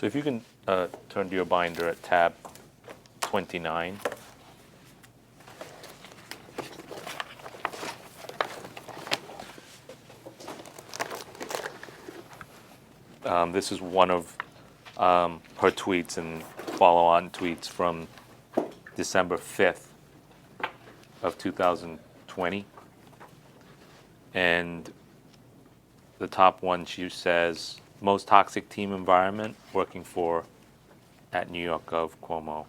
So if you can turn to your binder at tab 29. This is one of her tweets and follow-on tweets from December 5th of 2020. And the top one, she says, most toxic team environment working for at New York Gov Cuomo.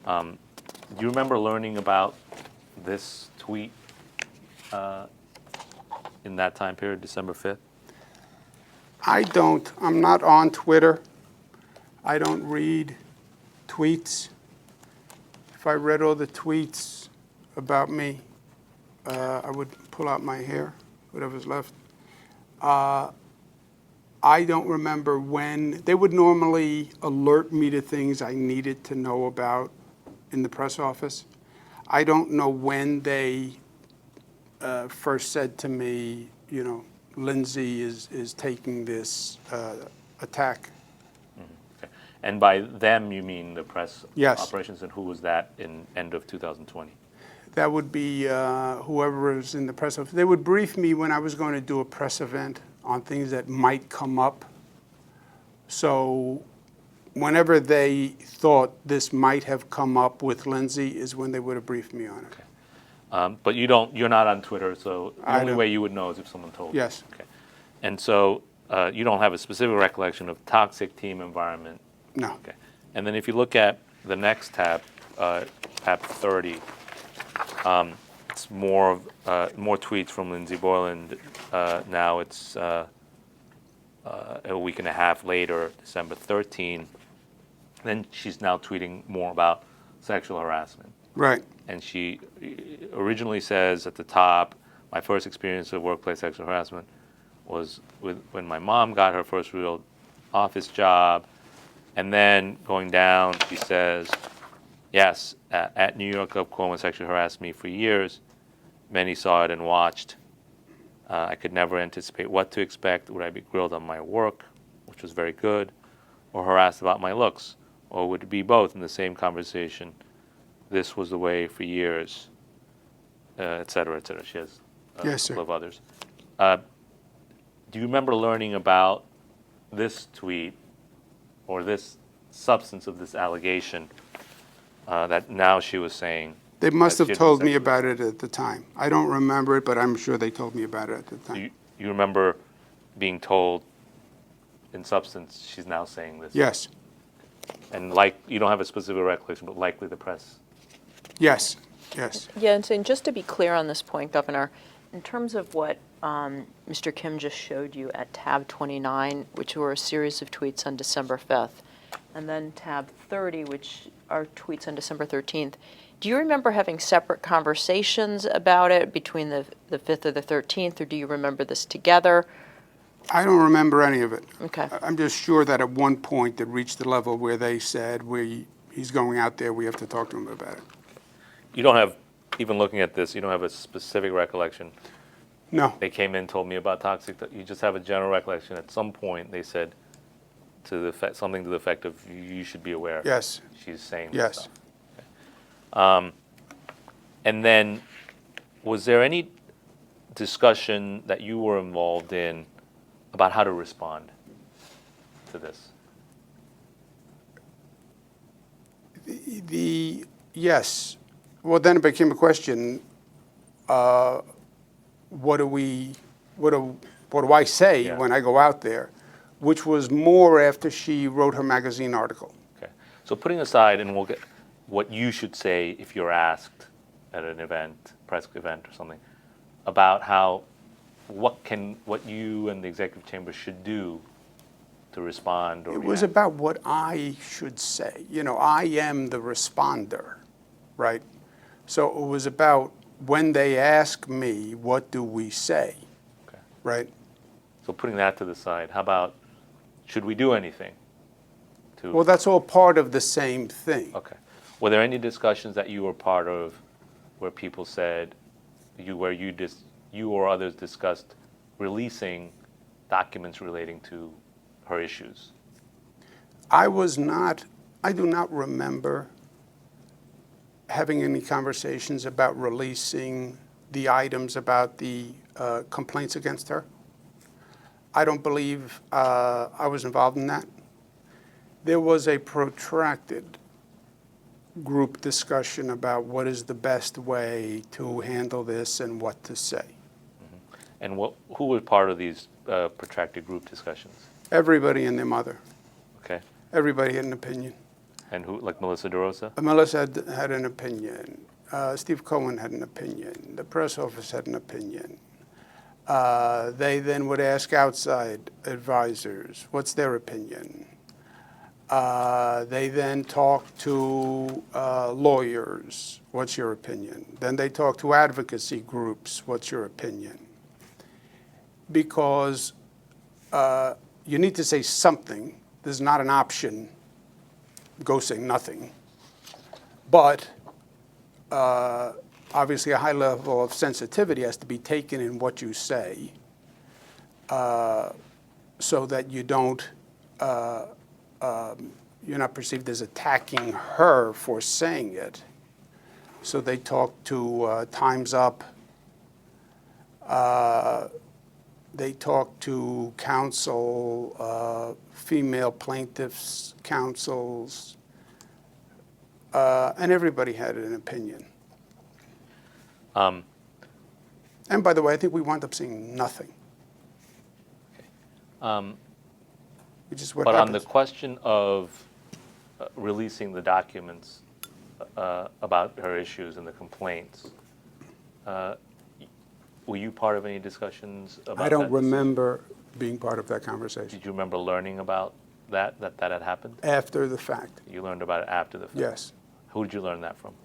Do you remember learning about this tweet in that time period, December 5th? I don't. I'm not on Twitter. I don't read tweets. If I read all the tweets about me, I would pull out my hair, whatever's left. I don't remember when. They would normally alert me to things I needed to know about in the press office. I don't know when they first said to me, you know, Lindsay is taking this attack. Okay. And by them, you mean the press Yes. operations, and who was that in end of 2020? That would be whoever is in the press office. They would brief me when I was going to do a press event on things that might come up. So whenever they thought this might have come up with Lindsay is when they would have briefed me on it. Okay. But you're not on Twitter, so the only way you would know is if someone told you. Yes. Okay. And so you don't have a specific recollection of toxic team environment. No. Okay. And then if you look at the next tab, tab 30, it's more tweets from Lindsay Boyland. Now it's a week and a half later, December 13. Then she's now tweeting more about sexual harassment. Right. And she originally says at the top, my first experience of workplace sexual harassment was when my mom got her first real office job. And then going down, she says, yes, at New York Gov Cuomo sexually harassed me for years. Many saw it and watched. I could never anticipate what to expect. Would I be grilled on my work, which was very good, or harassed about my looks? Or would it be both in the same conversation? This was the way for years, et cetera, et cetera. She has a Yes, couple sir. of others. Do you remember learning about this tweet or this substance of this allegation that now she was saying? They must that she have had been told me sexually about it at the time. I don't remember it, but I'm sure they told me about it at the time. You remember being told in substance she's now saying this? Yes. And you don't have a specific recollection, but likely the press. Yes. Yes. Yeah, and just to be clear on this point, Governor, in terms of what Mr. Kim just showed you at tab 29, which were a series of tweets on December 5th, and then tab 30, which are tweets on December 13th, do you remember having separate conversations about it between the 5th or the 13th, or do you remember this together? I don't remember any of it. Okay. I'm just sure that at one point it reached the level where they said, he's going out there, we have to talk to him about it. You don't have, even looking at this, you don't have a specific recollection. No. They came in and told me about toxic. You just have a general recollection. At some point, they said something to the effect of, you should be aware. Yes. She's saying Yes. this stuff. Okay. And then, was there any discussion that you were involved in about how to respond to this? Yes. Well, then it became a question, what do I say Yeah. when I go out there? Which was more after she wrote her magazine article. Okay. So putting aside, and we'll get what you should say if you're asked at an event, press event or something, about what you and the executive chamber should do to respond or It was react. about what I should say. You know, I am the responder, right? So it was about when they ask me, what do we say, Okay. right? So putting that to the side, how about, should we do anything to? Well, that's all part of the same thing. Okay. Were there any discussions that you were part of where people said, you or others discussed releasing documents relating to her issues? I do not remember having any conversations about releasing the items about the complaints against her. I don't believe I was involved in that. There was a protracted group discussion about what is the best way to handle this and what to say. And who was part of these protracted group discussions? Everybody and their mother. Okay. Everybody had an opinion. And who, like Melissa DeRosa? Melissa had an opinion. Steve Cohen had an opinion. The press office had an opinion. They then would ask outside advisors, what's their opinion? They then talked to lawyers, what's your opinion? Then they talked to advocacy groups, what's your opinion? Because you need to say something. There's not an option, go say nothing. But obviously a high level of sensitivity has to be taken in what you say so that you don't, you're not perceived as attacking her for saying it. So they talked to Time's Up. They talked to counsel, female plaintiffs' counsels, and everybody had an opinion. And by the way, I think we wound up seeing nothing. Which is what But on the happens. question of releasing the documents about her issues and the complaints, were you part of any discussions about that? I don't remember being part of that conversation. Did you remember learning about that had happened? After the fact, You learned about it after the fact? yes. Who did you learn that from?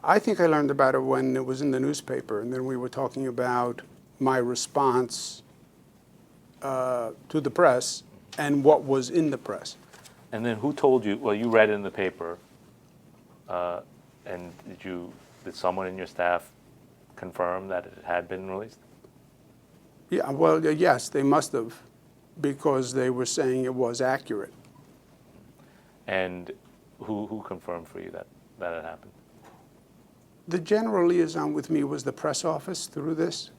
I think I learned about it when it was in the newspaper, and then we were talking about my response to the press and what was in the press. And then who told you, well, you read it in the paper, and did someone in your staff confirm that it had been released? Yeah, well, yes, they must have, because they were saying it was accurate. And who confirmed for you that it happened? The general liaison with me was the press office through this.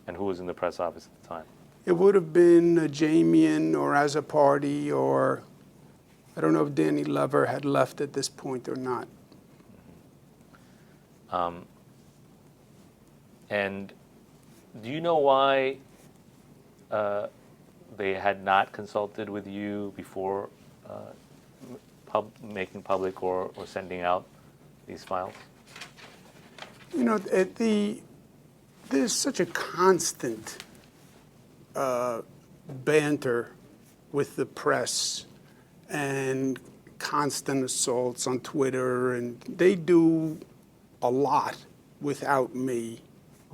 And who was in the press office at the time? It would have been Jamian or as a party, or I don't know if Danny Lever had left at this point or not. And do you know why they had not consulted with you before making public or sending out these files? You know, there's such a constant banter with the press and constant assaults on Twitter, and they do a lot without me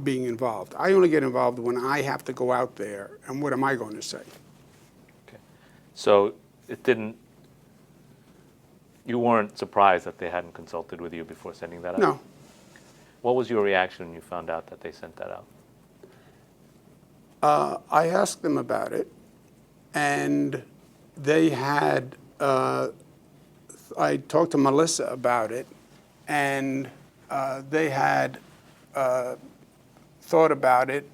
being involved. I only get involved when I have to go out there, and what am I going to say? Okay. So you weren't surprised that they hadn't consulted with you before sending that out? No. What was your reaction when you found out that they sent that out? I asked them about it, and they had, I talked to Melissa about it, and they had thought about it,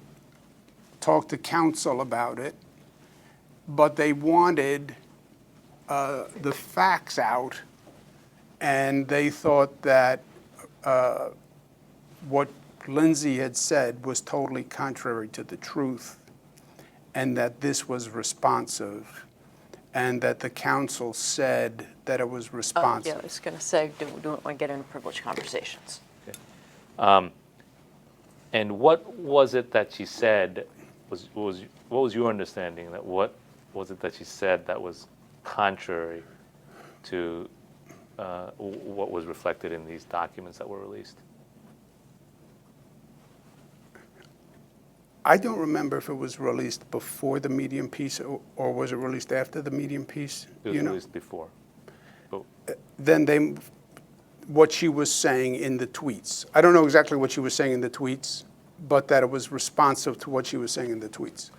talked to counsel about it, but they wanted the facts out, and they thought that what Lindsay had said was totally contrary to the truth, and that this was responsive, and that the counsel said that it was responsive. Yeah, I was going to say, don't want to get into privileged conversations. Okay. And what was it that she said? What was your understanding that what was it that she said that was contrary to what was reflected in these documents that were released? I don't remember if it was released before the Medium piece or was it released after the Medium piece. It was released before. But Then what she was saying in the tweets. I don't know exactly what she was saying in the tweets, but that it was responsive to what she was saying in the tweets.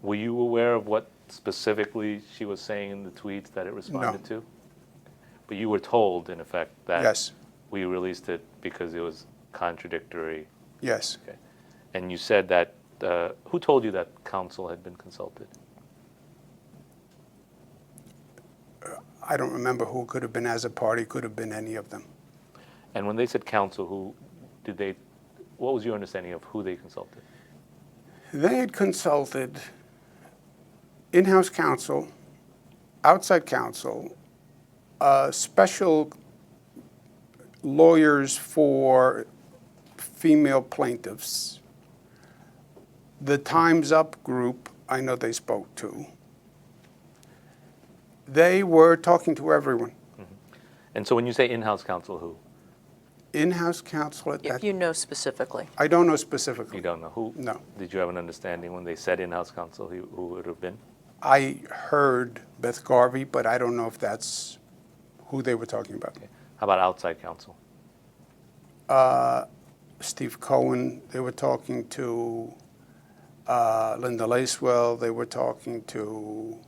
were you aware of what specifically she was saying in the tweets that it responded to? But you were told, in effect, that Yes, we released it because it was contradictory. yes. Okay. And you said that, who told you that counsel had been consulted? I don't remember who it could have been as a party, could have been any of them. And when they said counsel, what was your understanding of who they consulted? They had consulted in-house counsel, outside counsel, special lawyers for female plaintiffs. The Time's Up group, I know they spoke to. They were talking to everyone. And so when you say in-house counsel, who? In-house counsel at If that, you know specifically. I don't know specifically. You don't know who? No. Did you have an understanding when they said in-house counsel who it would have been? I heard Beth Garvey, but I don't know if that's who they were talking about. Okay. How about outside counsel? Steve Cohen, they were talking to Linda Lacewell, they were talking to,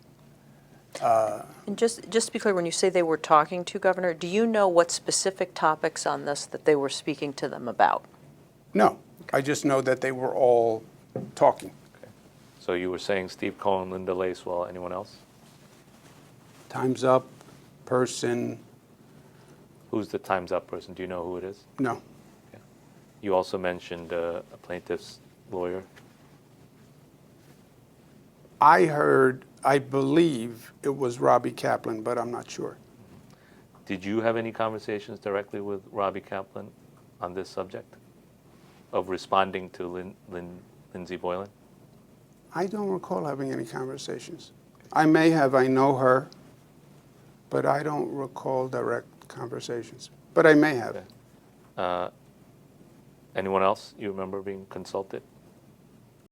And just to be clear, when you say they were talking to, Governor, do you know what specific topics on this that they were speaking to them about? no, I just know that they were all talking. Okay. So you were saying Steve Cohen, Linda Lacewell, anyone else? Time's Up, person, Who's the Time's Up person? Do you know who it is? no. You also mentioned a plaintiff's lawyer. I heard, I believe it was Robbie Kaplan, but I'm not sure. Did you have any conversations directly with Robbie Kaplan on this subject of responding to Lindsay Boylan? I don't recall having any conversations. I may have, I know her, but I don't recall direct conversations. But I may have. Okay. Anyone else you remember being consulted?